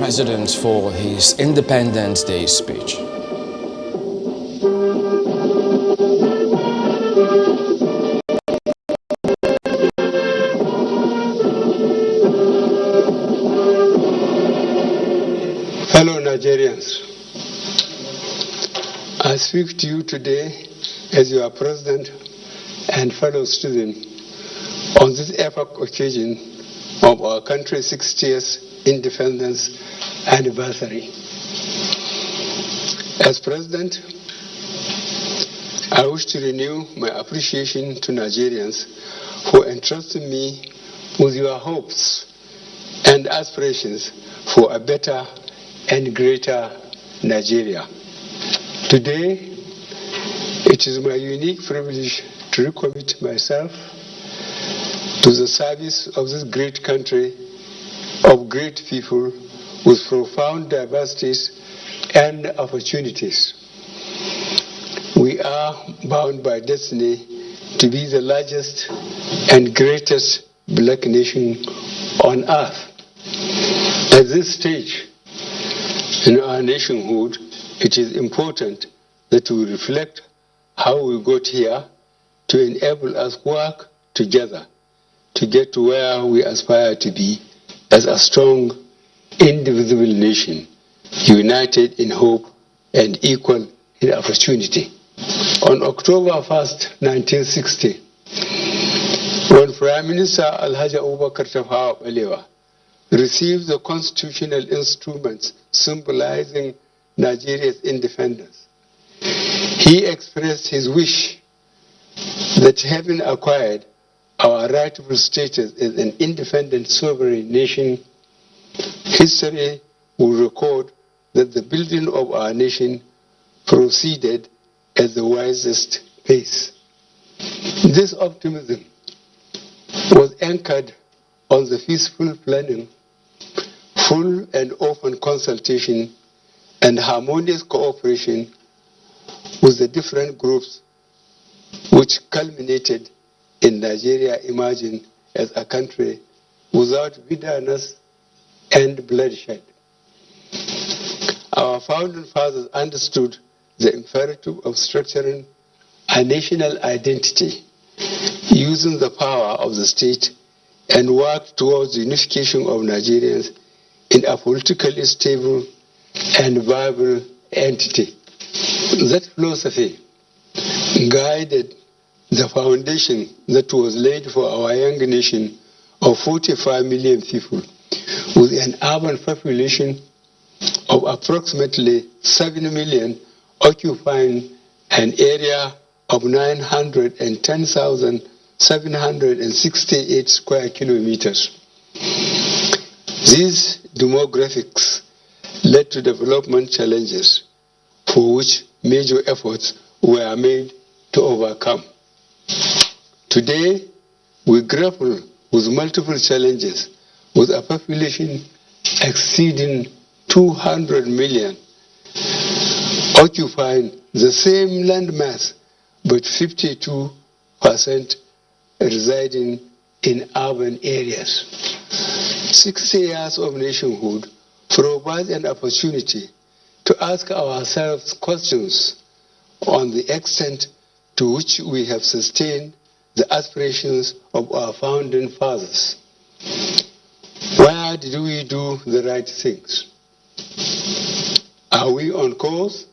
President for his Independence Day speech. Fellow Nigerians, I speak to you today as your President and fellow student on this epoch occasion of our country's 60th independence anniversary. As President, I wish to renew my appreciation to Nigerians for entrusting me with your hopes and aspirations for a better and greater Nigeria. Today, it is my unique privilege to recommit myself to the service of this great country of great people with profound diversities and opportunities. We are bound by destiny to be the largest and greatest black nation on earth. At this stage in our nationhood, it is important that we reflect how we got here to enable us work together to get to where we aspire to be as a strong, indivisible nation, united in hope and equal in opportunity. On October 1st, 1960, when Prime Minister Alhaji Abubakar Tafawa Balewa received the constitutional instruments symbolizing Nigeria's independence, he expressed his wish that having acquired our rightful status as an independent sovereign nation, history will record that the building of our nation proceeded at the wisest pace. This optimism was anchored on the peaceful planning, full and open consultation, and harmonious cooperation with the different groups, which culminated in Nigeria emerging as a country without bitterness and bloodshed. Our founding fathers understood the imperative of structuring a national identity using the power of the state and worked towards the unification of Nigerians in a politically stable and viable entity. That philosophy guided the foundation that was laid for our young nation of 45 million people, with an urban population of approximately 7 million, occupying an area of 910,768 square kilometers. These demographics led to development challenges for which major efforts were made to overcome. Today, we grapple with multiple challenges with a population exceeding 200 million, occupying the same landmass, but 52% residing in urban areas. 60 years of nationhood provide an opportunity to ask ourselves questions on the extent to which we have sustained the aspirations of our founding fathers. Where did we do the right things? Are we on course?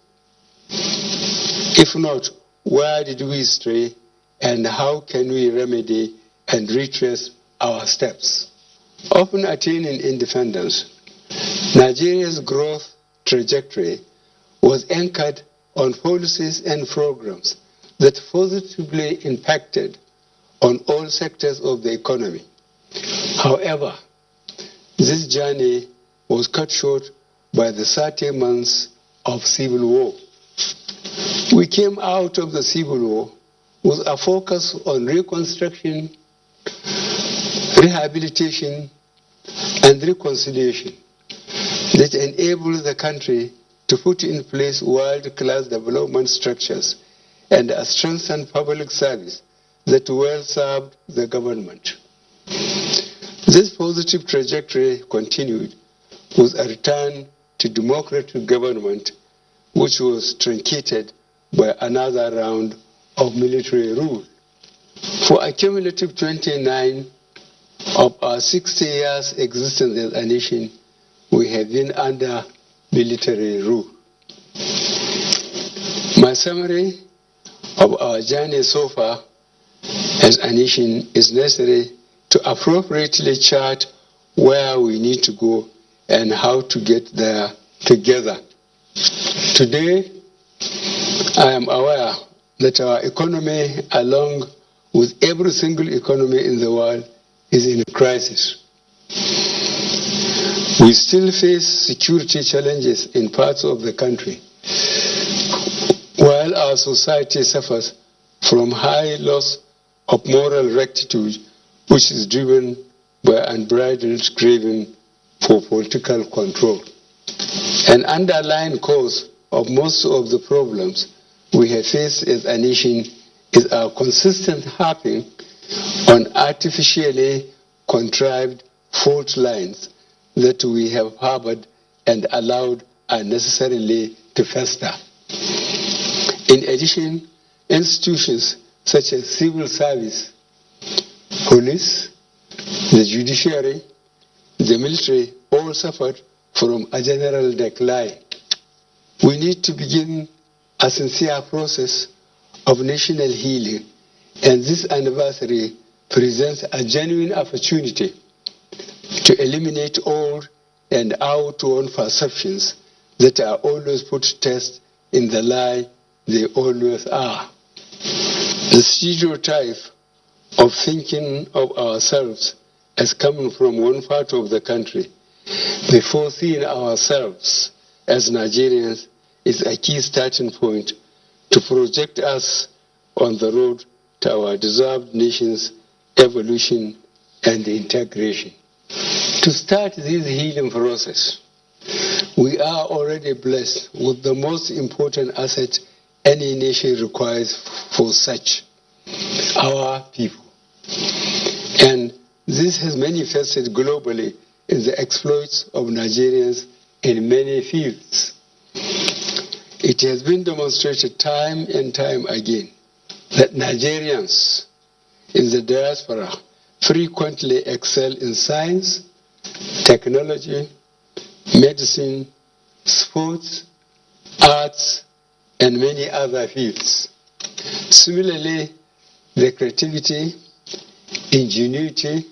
If not, where did we stray, and how can we remedy and retrace our steps? Upon attaining independence, Nigeria's growth trajectory was anchored on policies and programs that positively impacted on all sectors of the economy. However, this journey was cut short by the 30 months of civil war. We came out of the civil war with a focus on reconstruction, rehabilitation, and reconciliation that enabled the country to put in place world-class development structures and a strengthened public service that well served the government. This positive trajectory continued with a return to democratic government, which was truncated by another round of military rule. For a cumulative 29 of our 60 years existence as a nation, we have been under military rule. My summary of our journey so far as a nation is necessary to appropriately chart where we need to go and how to get there together. Today, I am aware that our economy, along with every single economy in the world, is in a crisis. We still face security challenges in parts of the country, while our society suffers from high loss of moral rectitude, which is driven by unbridled craving for political control. An underlying cause of most of the problems we have faced as a nation is our consistent harping on artificially contrived fault lines that we have harbored and allowed unnecessarily to fester. In addition, institutions such as civil service, police, the judiciary, the military all suffered from a general decline. We need to begin a sincere process of national healing, and this anniversary presents a genuine opportunity to eliminate old and outworn perceptions that are always put to test in the lie they always are. The stereotype of thinking of ourselves as coming from one part of the country before seeing ourselves as Nigerians is a key starting point to project us on the road to our deserved nation's evolution and integration. To start this healing process, we are already blessed with the most important asset any nation requires for such, our people. And this has manifested globally in the exploits of Nigerians in many fields. It has been demonstrated time and time again that Nigerians in the diaspora frequently excel in science, technology, medicine, sports, arts, and many other fields. Similarly, the creativity, ingenuity,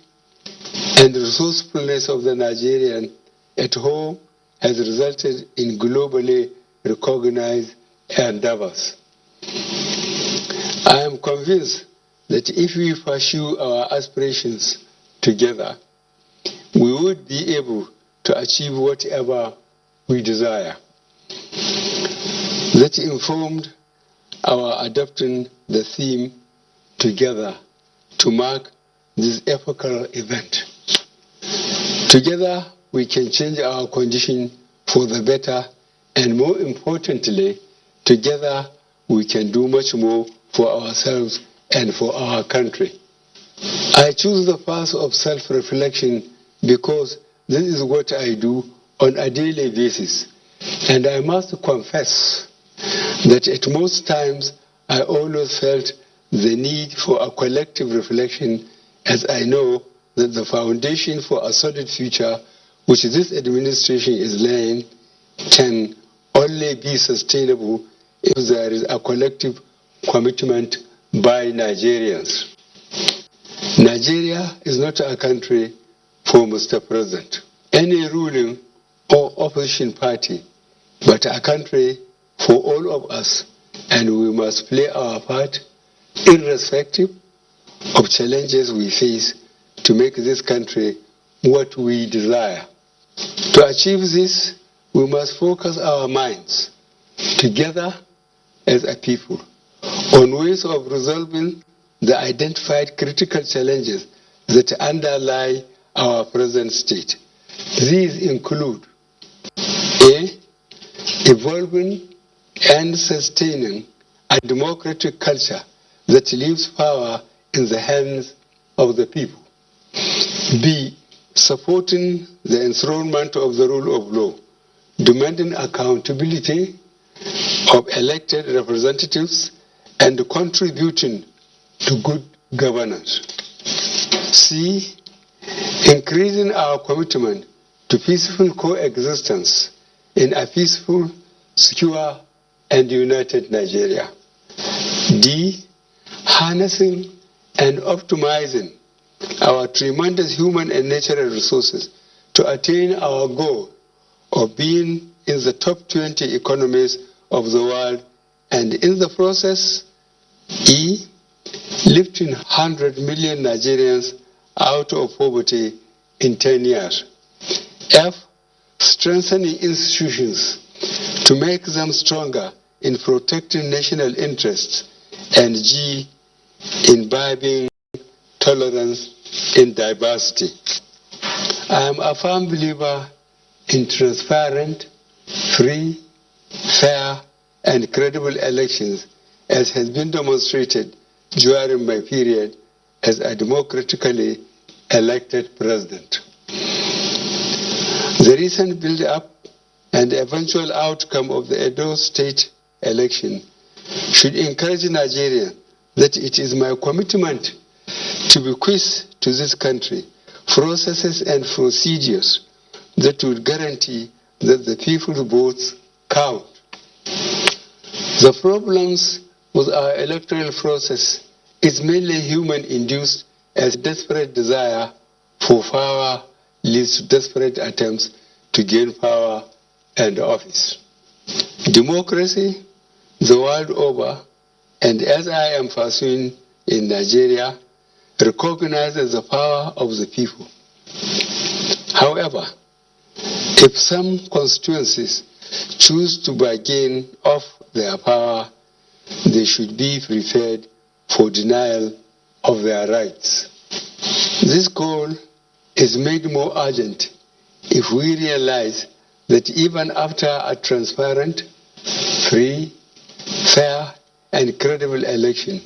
and resourcefulness of the Nigerian at home has resulted in globally recognized endeavors. I am convinced that if we pursue our aspirations together, we would be able to achieve whatever we desire. That informed our adopting the theme together to mark this epochal event. Together, we can change our condition for the better, and more importantly, together we can do much more for ourselves and for our country. I choose the path of self-reflection because this is what I do on a daily basis, and I must confess that at most times I always felt the need for a collective reflection, as I know that the foundation for a solid future which this administration is laying can only be sustainable if there is a collective commitment by Nigerians. Nigeria is not a country for Mr. President, any ruling or opposition party, but a country for all of us, and we must play our part irrespective of challenges we face to make this country what we desire. To achieve this, we must focus our minds together as a people on ways of resolving the identified critical challenges that underlie our present state. These include A. Evolving and sustaining a democratic culture that leaves power in the hands of the people. B. supporting the enthronement of the rule of law, demanding accountability of elected representatives, and contributing to good governance. C. Increasing our commitment to peaceful coexistence in a peaceful, secure, and united Nigeria. D. Harnessing and optimizing our tremendous human and natural resources to attain our goal of being in the top 20 economies of the world, and in the process, E. Lifting 100 million Nigerians out of poverty in 10 years. F. Strengthening institutions to make them stronger in protecting national interests. And G. Imbibing tolerance in diversity. I am a firm believer in transparent, free, fair, and credible elections, as has been demonstrated during my period as a democratically elected president. The recent build-up and eventual outcome of the Edo State election should encourage Nigeria that it is my commitment to bequeath to this country processes and procedures that would guarantee that the people's votes count. The problems with our electoral process is mainly human-induced, as desperate desire for power leads to desperate attempts to gain power and office. Democracy, the world over, and as I am pursuing in Nigeria, recognizes the power of the people. However, if some constituencies choose to bargain off their power, they should be prepared for denial of their rights. This goal is made more urgent if we realize that even after a transparent, free, fair, and credible election,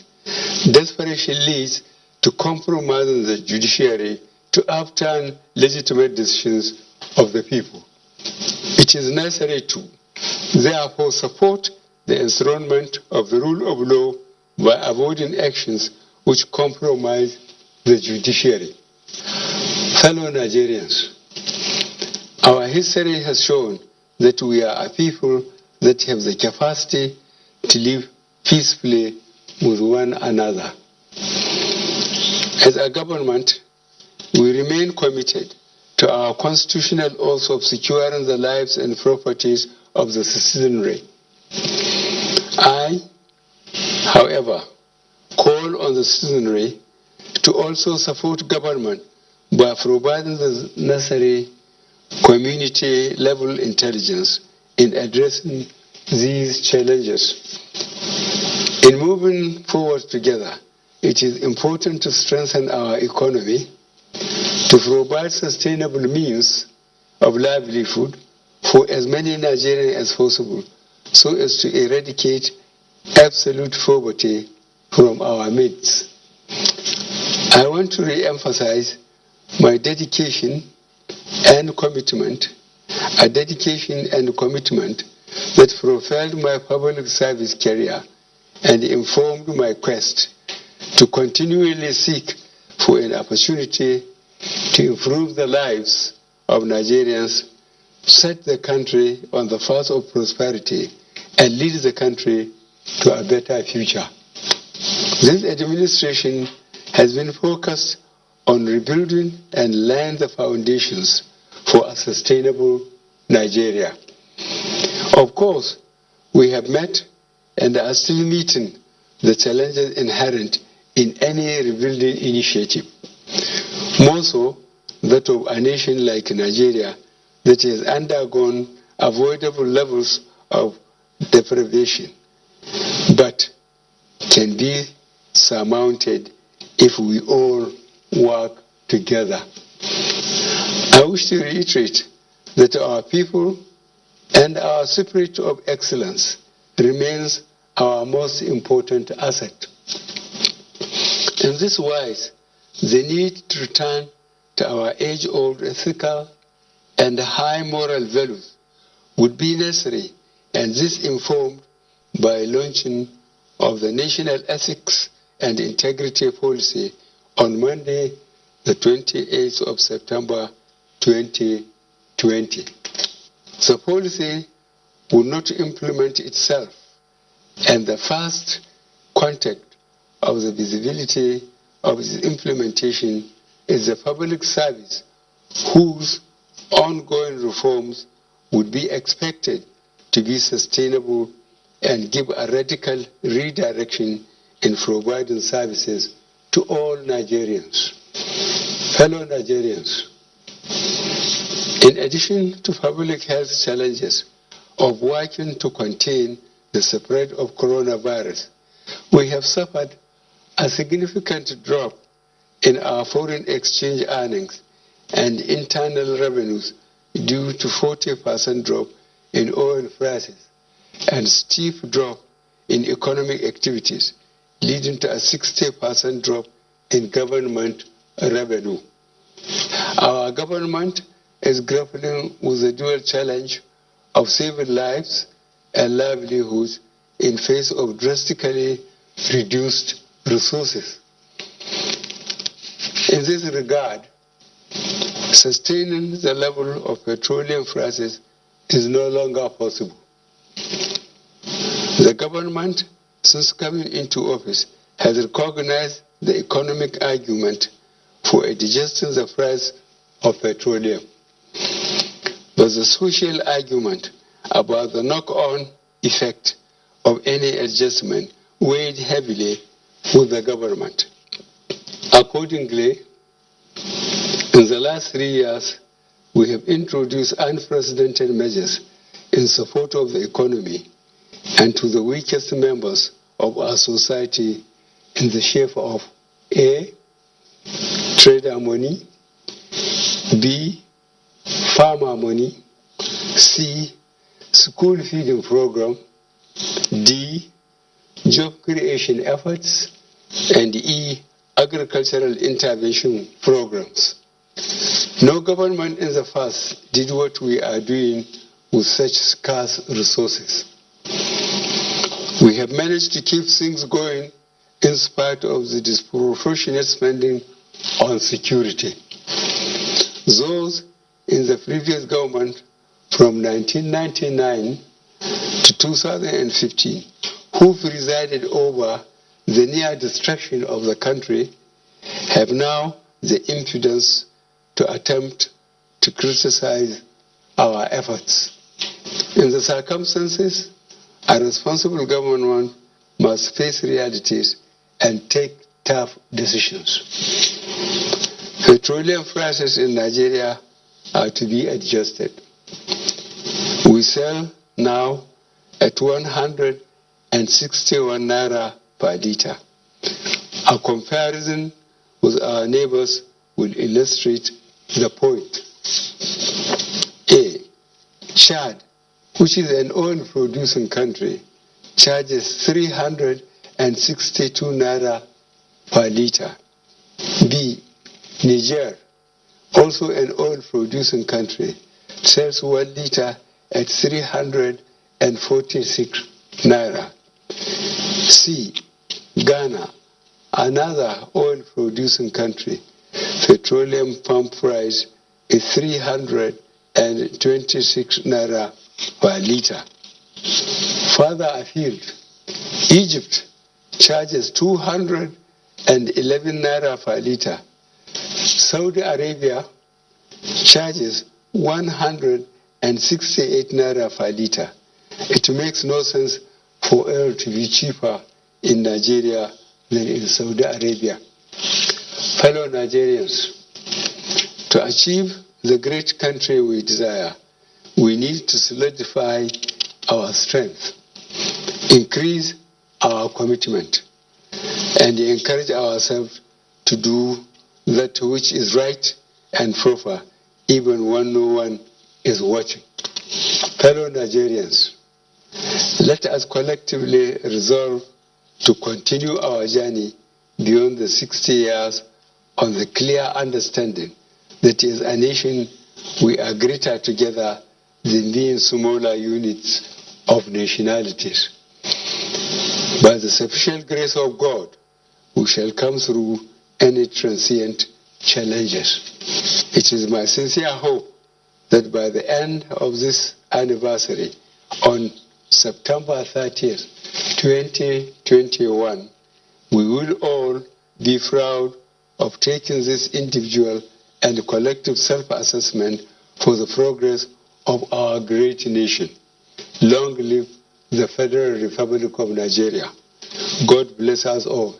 desperation leads to compromising the judiciary to overturn legitimate decisions of the people. It is necessary to, therefore, support the enthronement of the rule of law by avoiding actions which compromise the judiciary. Fellow Nigerians, our history has shown that we are a people that have the capacity to live peacefully with one another. As a government, we remain committed to our constitutional oath of securing the lives and properties of the citizenry. I, however, call on the citizenry to also support government by providing the necessary community-level intelligence in addressing these challenges. In moving forward together, it is important to strengthen our economy, to provide sustainable means of livelihood for as many Nigerians as possible, so as to eradicate absolute poverty from our midst. I want to re-emphasize my dedication and commitment, a dedication and commitment that propelled my public service career and informed my quest to continually seek for an opportunity to improve the lives of Nigerians, set the country on the path of prosperity, and lead the country to a better future. This administration has been focused on rebuilding and laying the foundations for a sustainable Nigeria. Of course, we have met and are still meeting the challenges inherent in any rebuilding initiative. More so, that of a nation like Nigeria that has undergone avoidable levels of deprivation, but can be surmounted if we all work together. I wish to reiterate that our people and our spirit of excellence remains our most important asset. In this wise, the need to return to our age-old ethical and high moral values would be necessary, and this informed by launching of the National Ethics and Integrity Policy on Monday, the 28th of September 2020. The policy will not implement itself, and the first contact of the visibility of its implementation is the public service, whose ongoing reforms would be expected to be sustainable and give a radical redirection in providing services to all Nigerians. Fellow Nigerians, in addition to public health challenges of working to contain the spread of coronavirus, we have suffered a significant drop in our foreign exchange earnings and internal revenues due to 40% drop in oil prices and steep drop in economic activities, leading to a 60% drop in government revenue. Our government is grappling with the dual challenge of saving lives and livelihoods in face of drastically reduced resources. In this regard, sustaining the level of petroleum prices is no longer possible. The government, since coming into office, has recognized the economic argument for adjusting the price of petroleum. But the social argument about the knock-on effect of any adjustment weighed heavily with the government. Accordingly, in the last 3 years, we have introduced unprecedented measures in support of the economy and to the weakest members of our society in the shape of A, trader money, B, farmer money, C, school feeding program, D, job creation efforts, and E, agricultural intervention programs. No government in the past did what we are doing with such scarce resources. We have managed to keep things going in spite of the disproportionate spending on security. Those in the previous government from 1999 to 2015 who presided over the near destruction of the country have now the impudence to attempt to criticize our efforts. In the circumstances, a responsible government must face realities and take tough decisions. Petroleum prices in Nigeria are to be adjusted. We sell now at 161 naira per liter. A comparison with our neighbors will illustrate the point. A. Chad, which is an oil-producing country, charges 362 naira per liter. B. Niger, also an oil-producing country, sells 1 liter at 346 naira. C. Ghana, another oil-producing country, petroleum pump price is 326 naira per liter. Further afield, Egypt charges 211 naira per liter. Saudi Arabia charges 168 naira per liter. It makes no sense for oil to be cheaper in Nigeria than in Saudi Arabia. Fellow Nigerians, to achieve the great country we desire, we need to solidify our strength, increase our commitment, and encourage ourselves to do that which is right and proper, even when no one is watching. Fellow Nigerians, let us collectively resolve to continue our journey beyond the 60 years on the clear understanding that as a nation we are greater together than being smaller units of nationalities. By the sufficient grace of God, we shall come through any transient challenges. It is my sincere hope that by the end of this anniversary, on September 30th, 2021, we will all be proud of taking this individual and collective self-assessment for the progress of our great nation. Long live the Federal Republic of Nigeria. God bless us all.